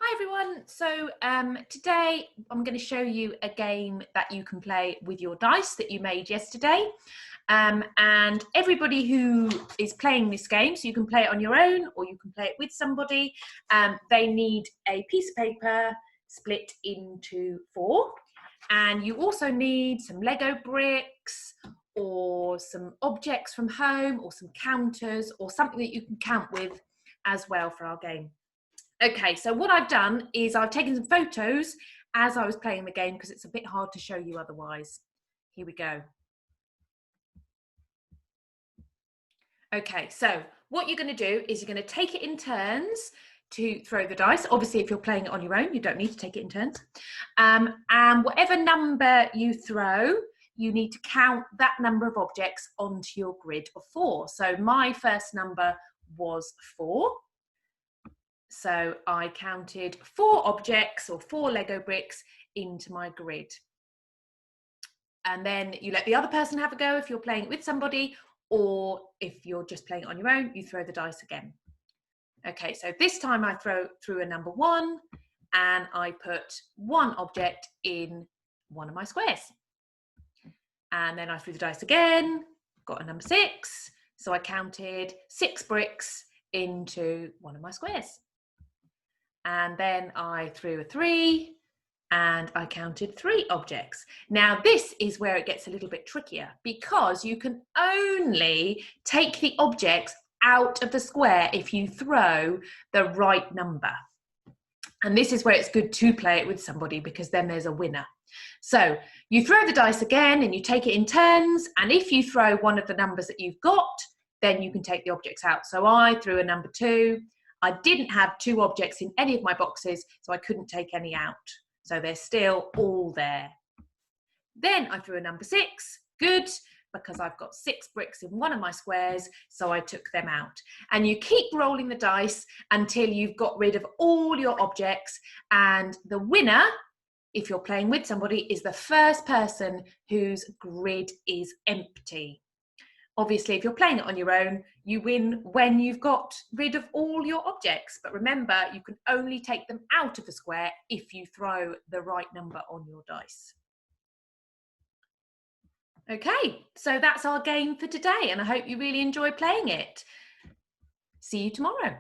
Hi everyone. Today I'm going to show you a game that you can play with your dice that you made yesterday. And everybody who is playing this game, so you can play it on your own or you can play it with somebody, they need a piece of paper split into four. And you also need some Lego bricks or some objects from home or some counters or something that you can count with as well for our game. Okay, so what I've done is I've taken some photos as I was playing the game because it's a bit hard to show you otherwise. Here we go. Okay, so what you're going to do is you're going to take it in turns to throw the dice. Obviously, if you're playing it on your own, you don't need to take it in turns. And whatever number you throw, you need to count that number of objects onto your grid of four. So my first number was 4. So I counted 4 objects or 4 Lego bricks into my grid. And then you let the other person have a go if you're playing it with somebody, or if you're just playing it on your own, you throw the dice again. Okay, so this time I threw a number 1 and I put 1 object in one of my squares. And then I threw the dice again, got a number 6. So I counted 6 bricks into one of my squares. And then I threw a 3 and I counted 3 objects. Now this is where it gets a little bit trickier because you can only take the objects out of the square if you throw the right number. And this is where it's good to play it with somebody because then there's a winner. So you throw the dice again and you take it in turns, and if you throw one of the numbers that you've got, then you can take the objects out. So I threw a number 2. I didn't have 2 objects in any of my boxes, so I couldn't take any out. So they're still all there. Then I threw a number 6, good, because I've got 6 bricks in one of my squares, so I took them out. And you keep rolling the dice until you've got rid of all your objects, and the winner, if you're playing with somebody, is the first person whose grid is empty. Obviously, if you're playing it on your own, you win when you've got rid of all your objects. But remember, you can only take them out of the square if you throw the right number on your dice. Okay, so that's our game for today, and I hope you really enjoy playing it. See you tomorrow.